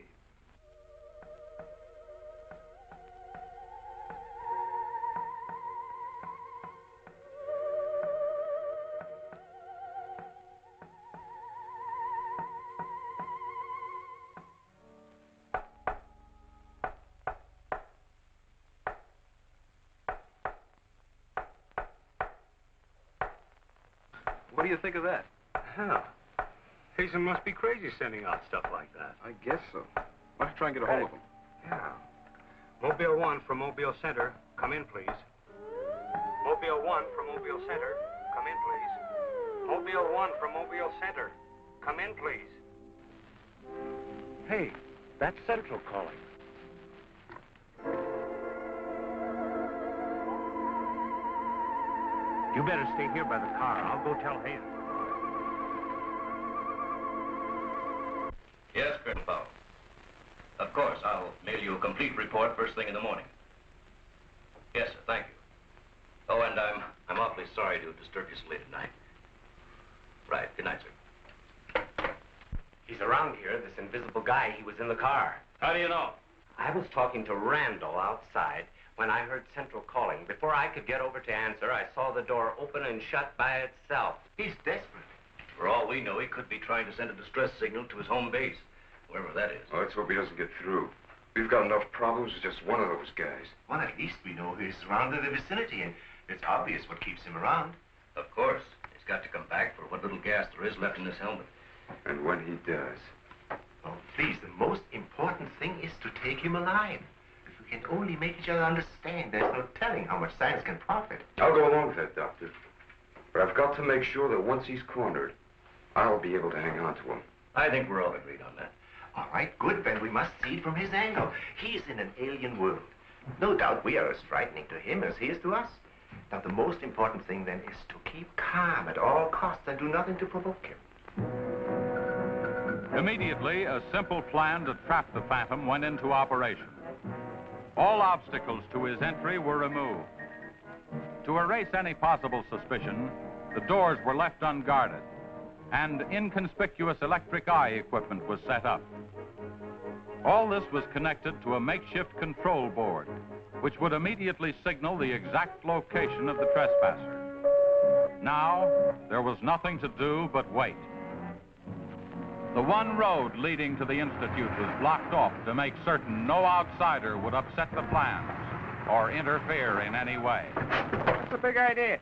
What do you think of that? Hell, Hazen must be crazy sending out stuff like that. I guess so. Why don't you try and get a hold of him? Yeah. Mobile 1 from Mobile Center. Come in, please. Mobile 1 from Mobile Center. Come in, please. Mobile 1 from Mobile Center. Come in, please. Hey, that's Central calling. You better stay here by the car. I'll go tell Hazen. Yes, Colonel Powell. Of course, I'll mail you a complete report first thing in the morning. Yes, sir, thank you. Oh, and I'm awfully sorry to disturb you so late at night. Right, good night, sir. He's around here, this invisible guy. He was in the car. How do you know? I was talking to Randall outside when I heard Central calling. Before I could get over to answer, I saw the door open and shut by itself. He's desperate. For all we know, he could be trying to send a distress signal to his home base, wherever that is. Well, let's hope he doesn't get through. We've got enough problems with just one of those guys. Well, at least we know he's around in the vicinity, and it's obvious what keeps him around. Of course. He's got to come back for what little gas there is left in his helmet. And when he does... Oh, please, the most important thing is to take him alive. If we can only make each other understand, there's no telling how much science can profit. I'll go along with that, Doctor. But I've got to make sure that once he's cornered, I'll be able to hang on to him. I think we're all agreed on that. All right, good, then we must see it from his angle. He's in an alien world. No doubt we are as frightening to him as he is to us. Now, the most important thing, then, is to keep calm at all costs and do nothing to provoke him. Immediately, a simple plan to trap the Phantom went into operation. All obstacles to his entry were removed. To erase any possible suspicion, the doors were left unguarded, and inconspicuous electric eye equipment was set up. All this was connected to a makeshift control board, which would immediately signal the exact location of the trespasser. Now, there was nothing to do but wait. The one road leading to the Institute was blocked off to make certain no outsider would upset the plans or interfere in any way. What's the big idea?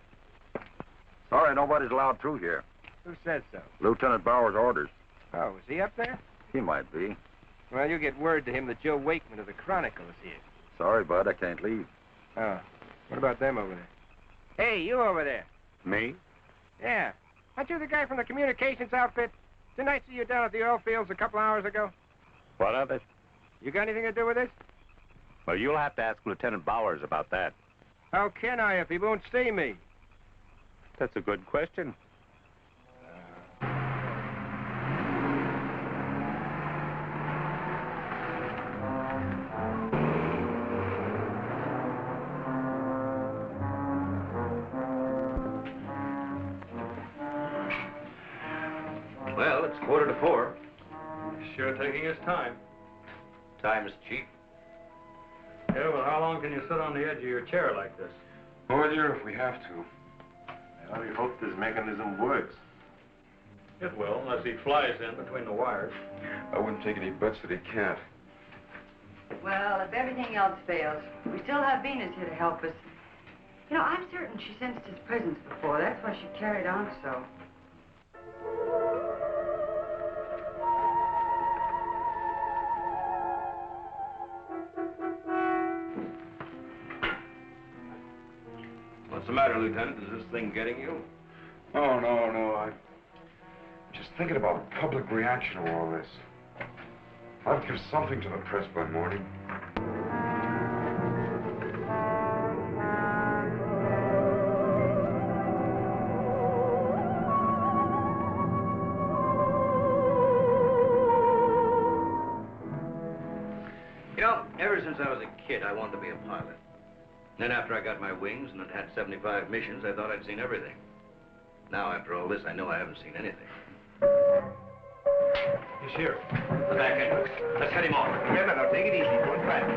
Sorry, nobody's allowed through here. Who said so? Lieutenant Bauer's orders. Oh, is he up there? He might be. Well, you get word to him that Joe Wakeman of the Chronicle is here. Sorry, Bud, I can't leave. Oh, what about them over there? Hey, you over there. Me? Yeah. Aren't you the guy from the communications outfit? Didn't I see you down at the oil fields a couple hours ago? What of it? You got anything to do with this? Well, you'll have to ask Lieutenant Bowers about that. How can I if he won't see me? That's a good question. Well, it's 3:45. Sure taking his time. Time's cheap. Yeah, well, how long can you sit on the edge of your chair like this? All year if we have to. Well, we hope this mechanism works. It will, unless he flies in between the wires. I wouldn't take any bets that he can't. Well, if everything else fails, we still have Venus here to help us. You know, I'm certain she sensed his presence before. That's why she carried on so. What's the matter, Lieutenant? Is this thing getting you? Oh, no. I'm just thinking about public reaction to all this. I'll give something to the press by morning. Ever since I was a kid, I wanted to be a pilot. Then after I got my wings and had had 75 missions, I thought I'd seen everything. Now, after all this, I know I haven't seen anything. He's here. The back entrance. Let's head him off. Remember, now, take it easy. Don't crash.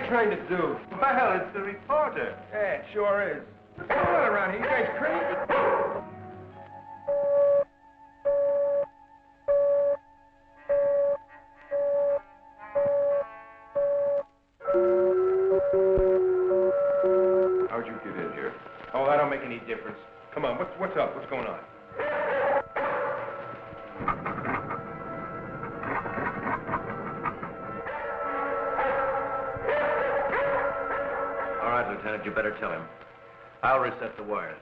Trying to do? Well, it's the reporter. Yeah, it sure is. What's going on around here? You guys crazy? How'd you get in here? Oh, that don't make any difference. Come on, what's up? What's going on? All right, Lieutenant, you better tell him. I'll reset the wires.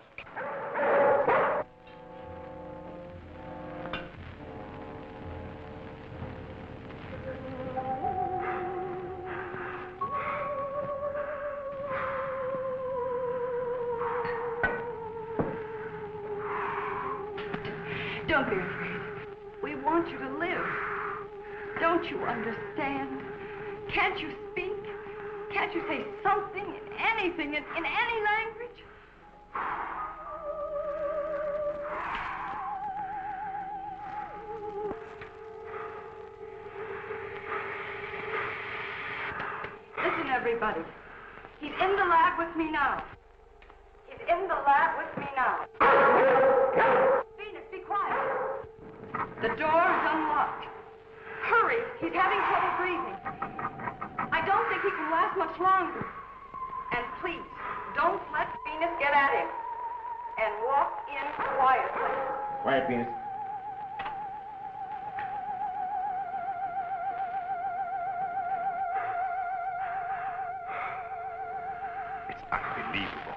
Don't be afraid. We want you to live. Don't you understand? Can't you speak? Can't you say something, anything, in any language? Listen, everybody. He's in the lab with me now. He's in the lab with me now. Venus, be quiet. The door is unlocked. Hurry, he's having trouble breathing. I don't think he can last much longer. And please, don't let Venus get at him. And walk in quietly. Quiet, Venus. It's unbelievable.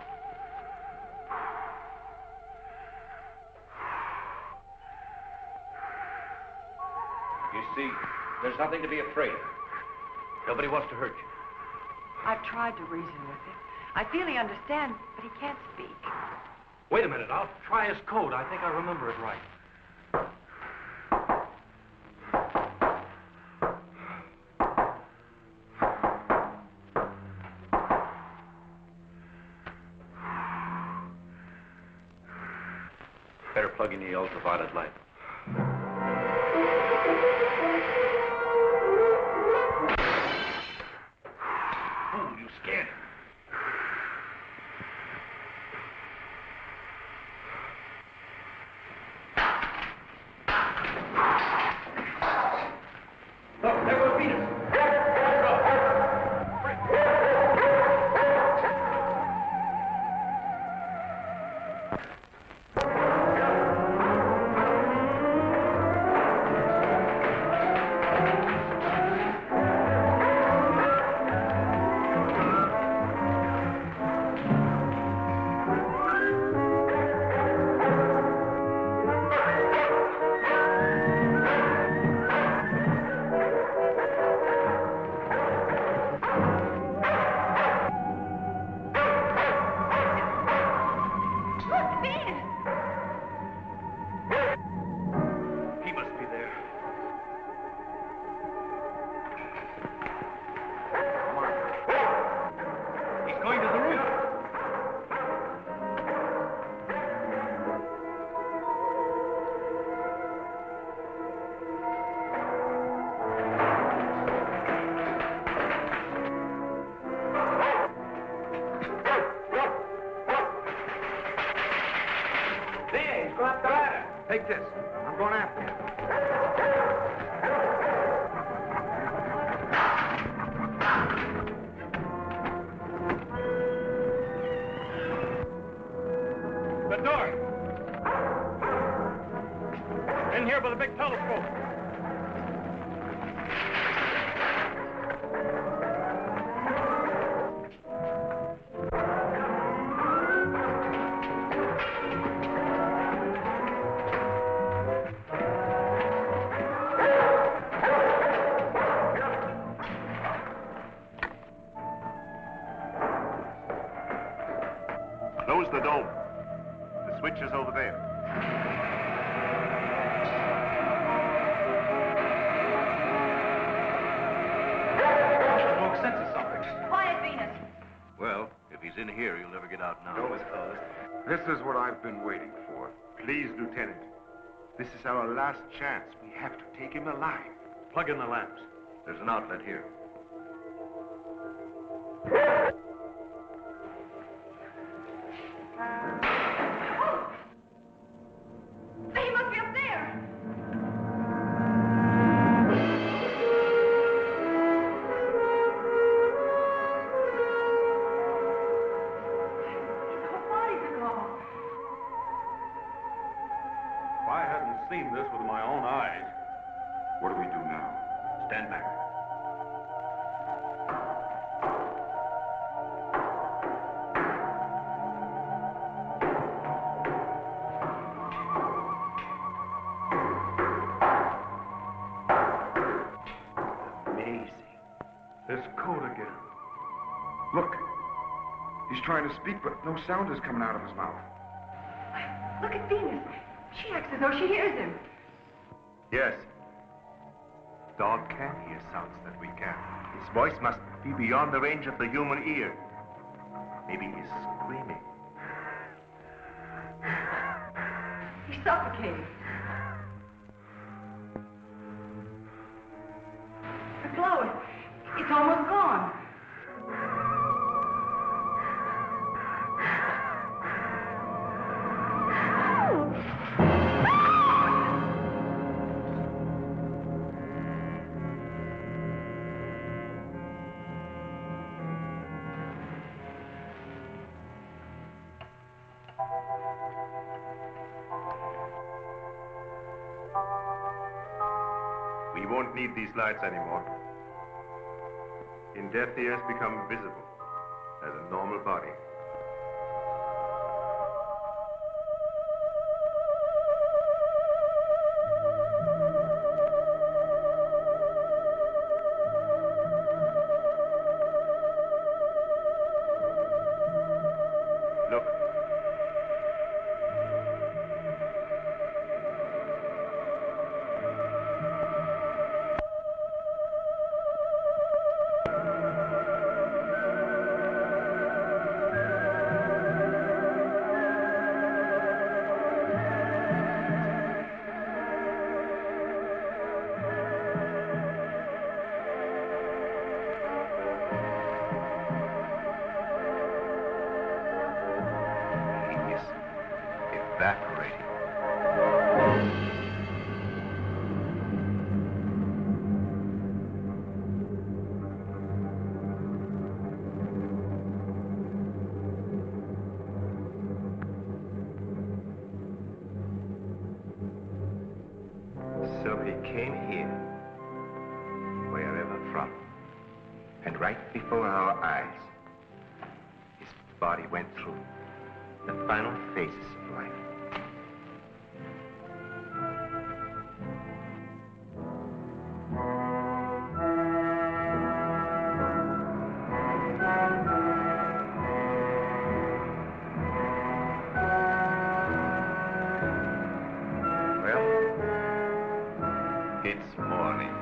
You see, there's nothing to be afraid of. Nobody wants to hurt you. I've tried to reason with him. I feel he understands, but he can't speak. Wait a minute, I'll try his code. I think I remember it right. Better plug in the ultraviolet light. Oh, you scared him. Look, there goes Venus. Go up the ladder. Take this. I'm going after you. The door. In here with a big telescope. Close the dome. The switch is over there. Smoke senses something. Quiet, Venus. Well, if he's in here, he'll never get out now. Dome is closed. This is what I've been waiting for. Please, Lieutenant. This is our last chance. We have to take him alive. Plug in the lamps. There's an outlet here. He must be up there. His whole body's aglow. If I hadn't seen this with my own eyes. What do we do now? Stand back. Amazing. This code again. Look. He's trying to speak, but no sound is coming out of his mouth. Look at Venus. She acts as though she hears him. Yes. Dog can hear sounds that we can. His voice must be beyond the range of the human ear. Maybe he's screaming. He's suffocating. The glow, it's almost gone. We won't need these lights anymore. In death, he has become visible as a normal body. Look. He is evaporating. So he came here, wherever from, and right before our eyes, his body went through the final phases of life. Well, it's morning.